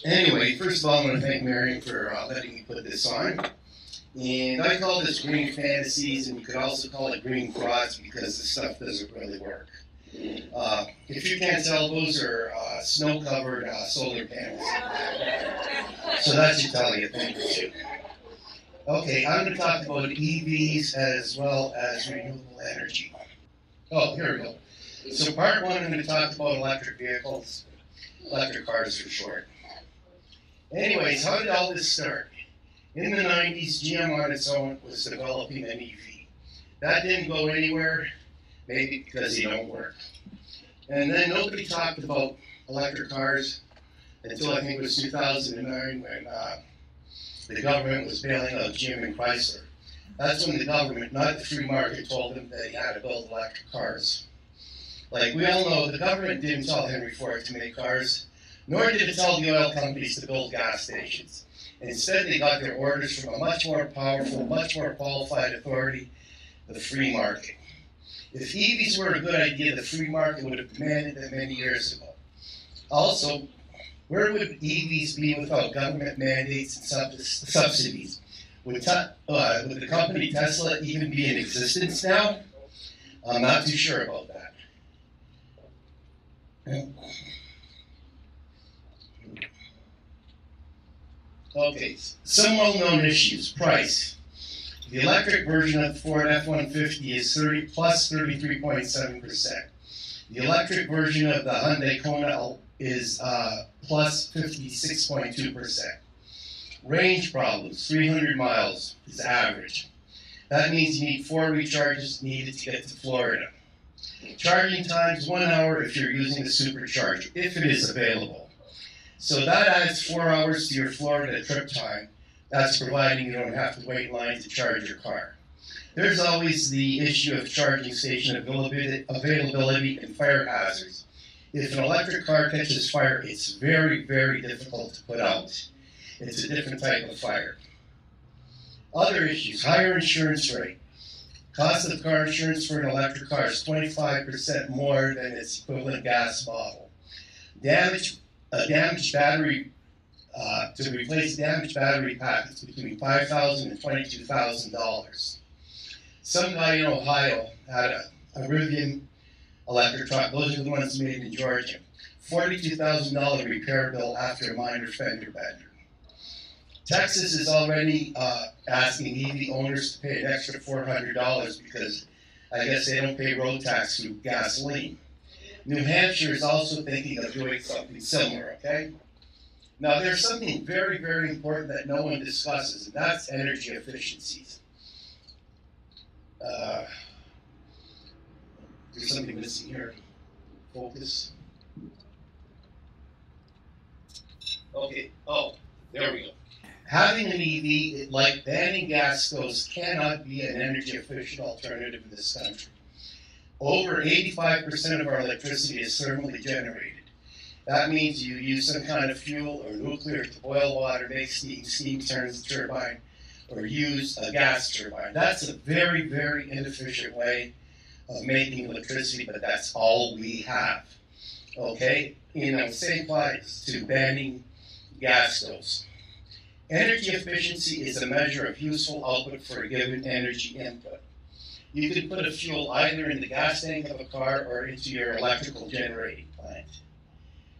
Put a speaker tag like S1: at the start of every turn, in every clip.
S1: Anyway, first of all, I want to thank Marion for letting me put this on. And I call this green fantasies, and you could also call it green frauds because this stuff doesn't really work. If you can't tell, those are snow-covered solar panels. So that should tell you a thing or two. Okay, I'm going to talk about EVs as well as renewable energy. Oh, here we go. So part one, I'm going to talk about electric vehicles, electric cars for short. Anyways, how did all this start? In the 90s, GM on its own was developing an EV. That didn't go anywhere, maybe because they don't work. And then nobody talked about electric cars until I think it was 2009 when the government was bailing out GM and Chrysler. That's when the government, not the free market, told them that he had to build electric cars. Like we all know, the government didn't tell Henry Ford to make cars, nor did it tell the oil companies to build gas stations. Instead, they got their orders from a much more powerful, much more qualified authority, the free market. If EVs were a good idea, the free market would have demanded them many years ago. Also, where would EVs be without government mandates and subsidies? Would the company Tesla even be in existence now? I'm not too sure about that. Okay, some well-known issues. Price. The electric version of the Ford F-150 is plus 33.7%. The electric version of the Hyundai Kona is plus 56.2%. Range problems, 300 miles is average. That means you need 4 recharges needed to get to Florida. Charging times 1 hour if you're using the supercharger, if it is available. So that adds 4 hours to your Florida trip time. That's providing you don't have to wait in line to charge your car. There's always the issue of charging station availability and fire hazards. If an electric car catches fire, it's very, very difficult to put out. It's a different type of fire. Other issues, higher insurance rate. Cost of car insurance for an electric car is 25% more than its equivalent gas model. A damaged battery, to replace a damaged battery pack is between $5,000 and $22,000. Some guy in Ohio had a Rivian electric truck. Those are the ones made in Georgia. $42,000 repair bill after a minor fender bender. Texas is already asking EV owners to pay an extra $400 because I guess they don't pay road tax through gasoline. New Hampshire is also thinking of doing something similar, okay? Now, there's something very, very important that no one discusses, and that's energy efficiencies. There's something missing here. Focus. Okay, oh, there we go. Having an EV, like banning gas stoves, cannot be an energy efficient alternative in this country. Over 85% of our electricity is thermally generated. That means you use some kind of fuel or nuclear to boil water, make steam, steam turns the turbine, or use a gas turbine. That's a very, very inefficient way of making electricity, but that's all we have. Okay? Same applies to banning gas stoves. Energy efficiency is a measure of useful output for a given energy input. You can put a fuel either in the gas tank of a car or into your electrical generating plant.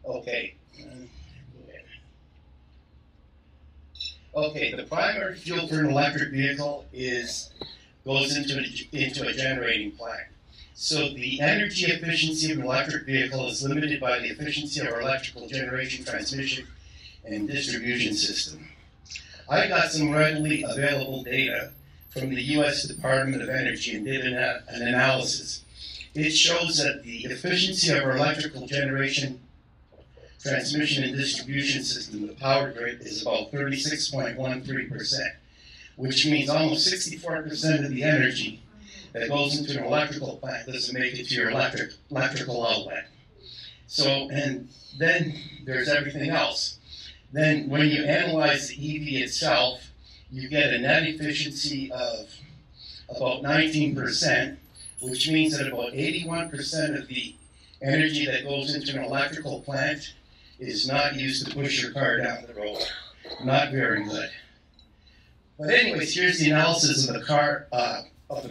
S1: Okay. Okay, the primary fuel for an electric vehicle goes into a generating plant. So the energy efficiency of an electric vehicle is limited by the efficiency of our electrical generation, transmission, and distribution system. I got some readily available data from the U.S. Department of Energy and did an analysis. It shows that the efficiency of our electrical generation, transmission, and distribution system, the power grid, is about 36.13%, which means almost 64% of the energy that goes into an electrical plant doesn't make it to your electrical outlet. So, and then there's everything else. Then when you analyze the EV itself, you get a net efficiency of about 19%, which means that about 81% of the energy that goes into an electrical plant is not used to push your car down the road. Not very good. But anyways, here's the analysis of the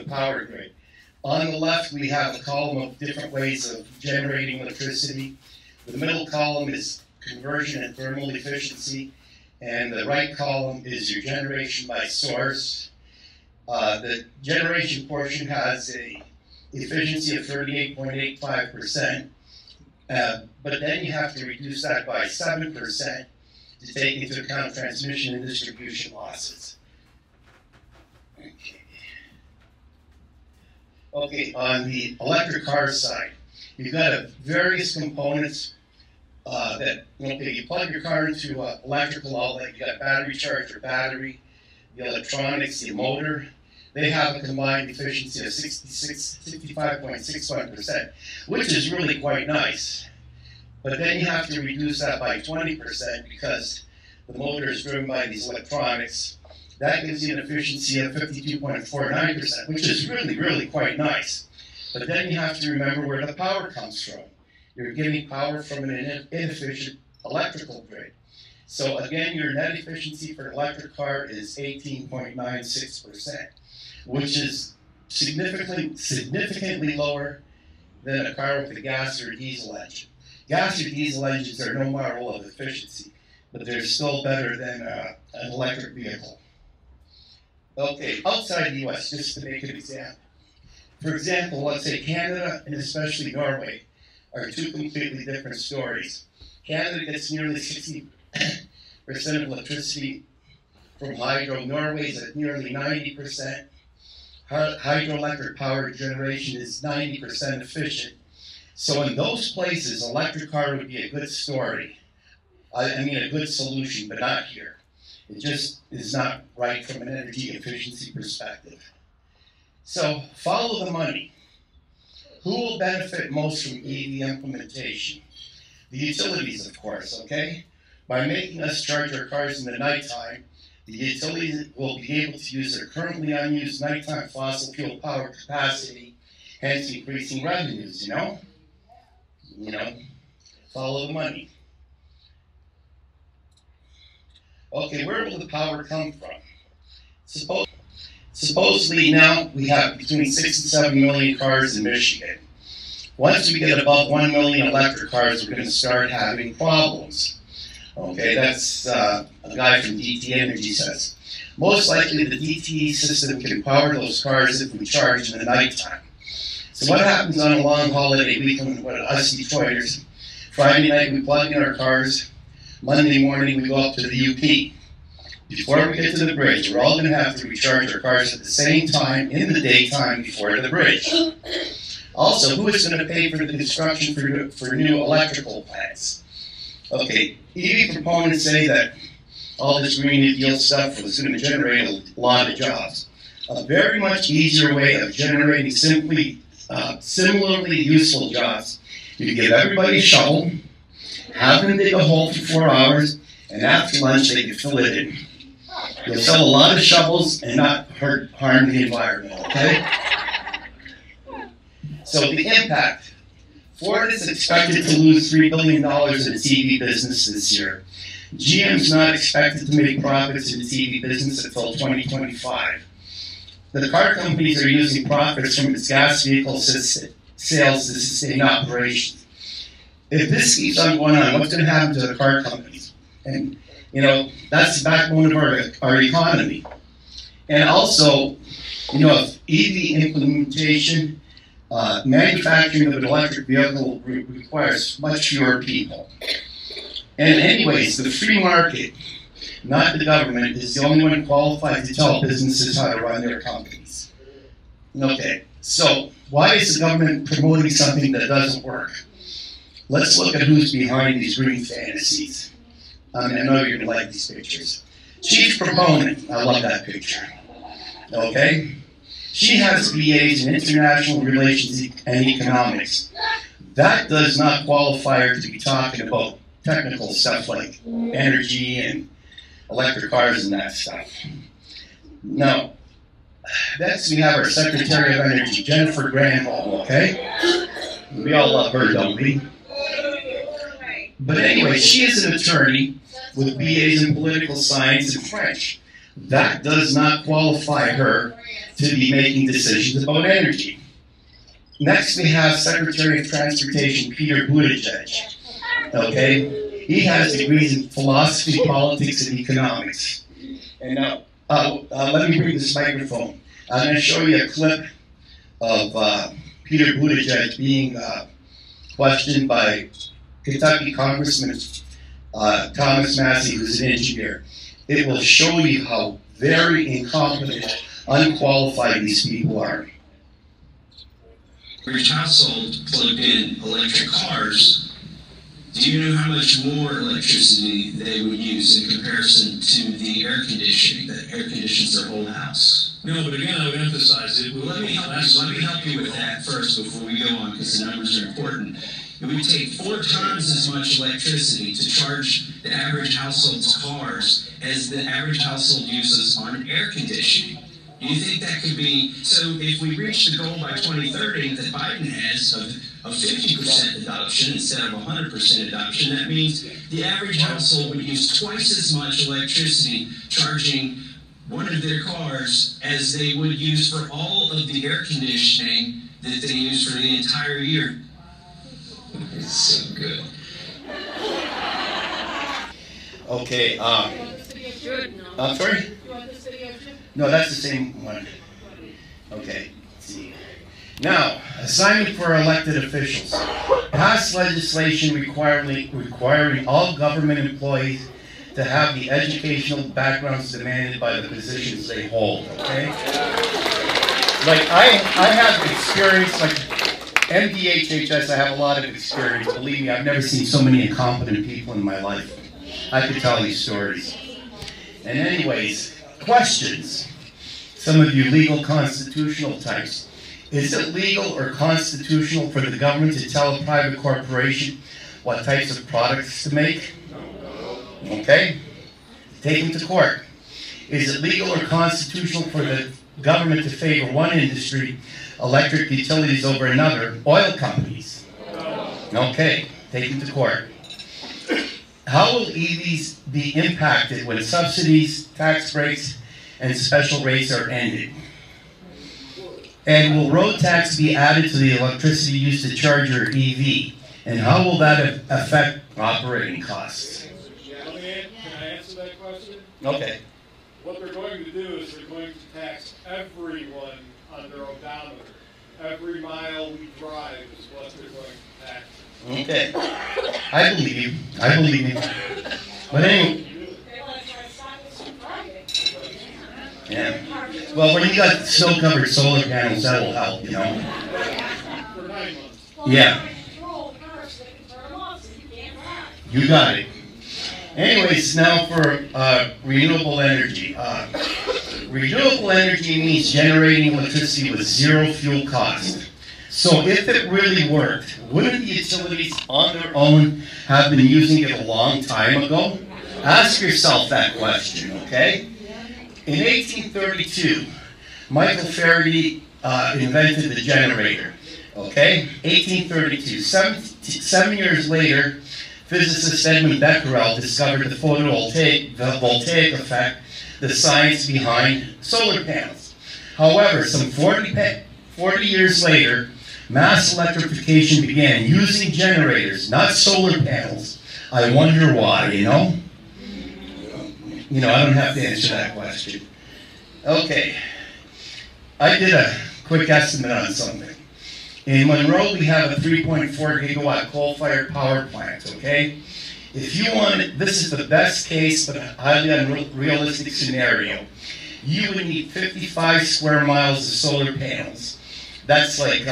S1: power grid. On the left, we have a column of different ways of generating electricity. The middle column is conversion and thermal efficiency, and the right column is your generation by source. The generation portion has a efficiency of 38.85%, but then you have to reduce that by 7% to take into account transmission and distribution losses. Okay, on the electric car side, you've got various components that, you plug your car into an electrical outlet, you got battery charger, battery, the electronics, the motor. They have a combined efficiency of 65.61%, which is really quite nice. But then you have to reduce that by 20% because the motor is driven by these electronics. That gives you an efficiency of 52.49%, which is really, really quite nice. But then you have to remember where the power comes from. You're getting power from an inefficient electrical grid. So again, your net efficiency for an electric car is 18.96%, which is significantly lower than a car with a gas or diesel engine. Gas or diesel engines are no marvel of efficiency, but they're still better than an electric vehicle. Okay, outside the US, just to make an example. For example, let's say Canada and especially Norway are two completely different stories. Canada gets nearly 60% of electricity from hydro. Norway's at nearly 90%. Hydroelectric power generation is 90% efficient. So in those places, electric car would be a good story. I mean, a good solution, but not here. It just is not right from an energy efficiency perspective. So follow the money. Who will benefit most from EV implementation? The utilities, of course, okay? By making us charge our cars in the nighttime, the utilities will be able to use their currently unused nighttime fossil fuel power capacity, hence increasing revenues, follow the money. Okay, where will the power come from? Supposedly now we have between 6 and 7 million cars in Michigan. Once we get above 1 million electric cars, we're going to start having problems. Okay, that's a guy from DTE Energy says. Most likely the DTE system can power those cars if we charge in the nighttime. So what happens on a long holiday weekend with us Detroiters? Friday night we plug in our cars. Monday morning we go up to the UP. Before we get to the bridge, we're all going to have to recharge our cars at the same time in the daytime before the bridge. Also, who is going to pay for the construction for new electrical plants? Okay, EV proponents say that all this Green New Deal stuff was going to generate a lot of jobs. A very much easier way of generating similarly useful jobs. You give everybody a shovel, have them dig a hole for 4 hours, and after lunch they can fill it in. You'll sell a lot of shovels and not harm the environment, okay? So the impact. Ford is expected to lose $3 billion in its EV business this year. GM's not expected to make profits in its EV business until 2025. The car companies are using profits from its gas vehicle sales to sustain operations. If this keeps on going on, what's going to happen to the car companies? And, that's the backbone of our economy. And also, if EV implementation, manufacturing of an electric vehicle requires much fewer people. And anyways, the free market, not the government, is the only one qualified to tell businesses how to run their companies. Okay, so why is the government promoting something that doesn't work? Let's look at who's behind these green fantasies. I know you're going to like these pictures. Chief proponent, I love that picture. Okay? She has BAs in international relations and economics. That does not qualify her to be talking about technical stuff like energy and electric cars and that stuff. No. Next we have our Secretary of Energy, Jennifer Granholm, okay? We all love her, don't we? But anyway, she is an attorney with BAs in political science and French. That does not qualify her to be making decisions about energy. Next, we have Secretary of Transportation Peter Buttigieg. Okay, he has degrees in philosophy, politics, and economics. And now, let me bring this microphone. I'm going to show you a clip of Peter Buttigieg being questioned by Kentucky Congressman Thomas Massey, who's an engineer. It will show you how very incompetent, unqualified these people are.
S2: Average household plugged in electric cars, do you know how much more electricity they would use in comparison to the air conditioning that air conditions their whole house?
S3: No, but again, I would emphasize it.
S2: Well, let me help you with that first before we go on, because the numbers are important. It would take 4 times as much electricity to charge the average household's cars as the average household uses on air conditioning. Do you think that could be, so if we reach the goal by 2030 that Biden has of 50% adoption instead of 100% adoption, that means the average household would use twice as much electricity charging one of their cars as they would use for all of the air conditioning that they use for the entire year. It's so good.
S1: Okay, I'm sorry? No, that's the same one. Okay, let's see. Now, assignment for elected officials. Pass legislation requiring all government employees to have the educational backgrounds demanded by the positions they hold, okay? Like, I have experience, like, MDHHS, I have a lot of experience. Believe me, I've never seen so many incompetent people in my life. I could tell you stories. And anyways, questions. Some of you legal constitutional types. Is it legal or constitutional for the government to tell a private corporation what types of products to make? Okay. Take them to court. Is it legal or constitutional for the government to favor one industry, electric utilities, over another, oil companies? Okay. Take them to court. How will EVs be impacted when subsidies, tax breaks, and special rates are ended? And will road tax be added to the electricity used to charge your EV? And how will that affect operating costs?
S3: Can I answer that question?
S1: Okay.
S3: What they're going to do is they're going to tax everyone on their odometer. Every mile we drive is what they're going to tax.
S1: Okay. I believe you. I believe you. But anyway. Yeah. Well, when you got snow-covered solar panels, that will help, you know.
S3: For 9 months.
S1: Yeah. You got it. Anyways, now for renewable energy. Renewable energy means generating electricity with zero fuel cost. So if it really worked, wouldn't the utilities on their own have been using it a long time ago? Ask yourself that question, okay? In 1832, Michael Faraday invented the generator, okay? 1832. Seven years later, physicist Edmund Becquerel discovered the voltaic effect, the science behind solar panels. However, some 40 years later, mass electrification began using generators, not solar panels. I wonder why, you know? You know, I don't have to answer that question. Okay. I did a quick estimate on something. In Monroe, we have a 3.4 gigawatt coal-fired power plant, okay? If you wanted, this is the best case but highly unrealistic scenario, you would need 55 square miles of solar panels. That's like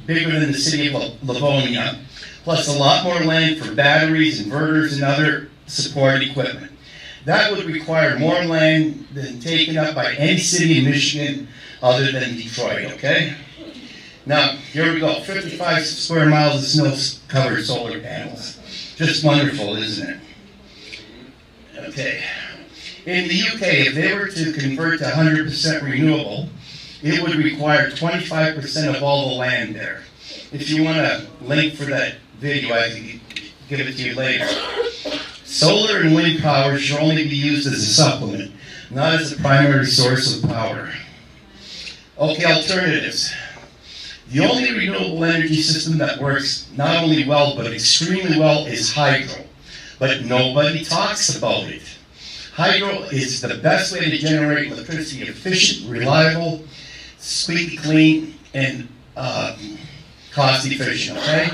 S1: bigger than the city of Livonia, plus a lot more land for batteries, inverters, and other support equipment. That would require more land than taken up by any city in Michigan other than Detroit, okay? Now, here we go, 55 square miles of snow-covered solar panels. Just wonderful, isn't it? Okay. In the UK, if they were to convert to 100% renewable, it would require 25% of all the land there. If you want a link for that video, I can give it to you later. Solar and wind power should only be used as a supplement, not as a primary source of power. Okay, alternatives. The only renewable energy system that works not only well, but extremely well is hydro. But nobody talks about it. Hydro is the best way to generate electricity, efficient, reliable, squeaky clean, and cost efficient, okay?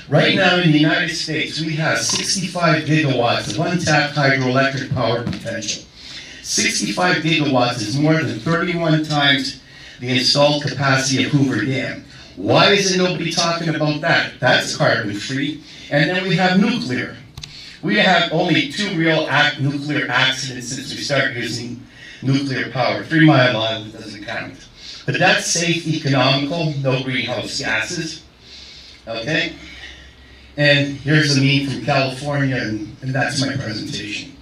S1: Right now in the United States, we have 65 gigawatts of untapped hydroelectric power potential. 65 gigawatts is more than 31 times the installed capacity of Hoover Dam. Why isn't nobody talking about that? That's carbon free. And then we have nuclear. We have only 2 real nuclear accidents since we started using nuclear power. 3 Mile Island doesn't count. But that's safe, economical, no greenhouse gases. Okay? And here's a meme from California, and that's my presentation.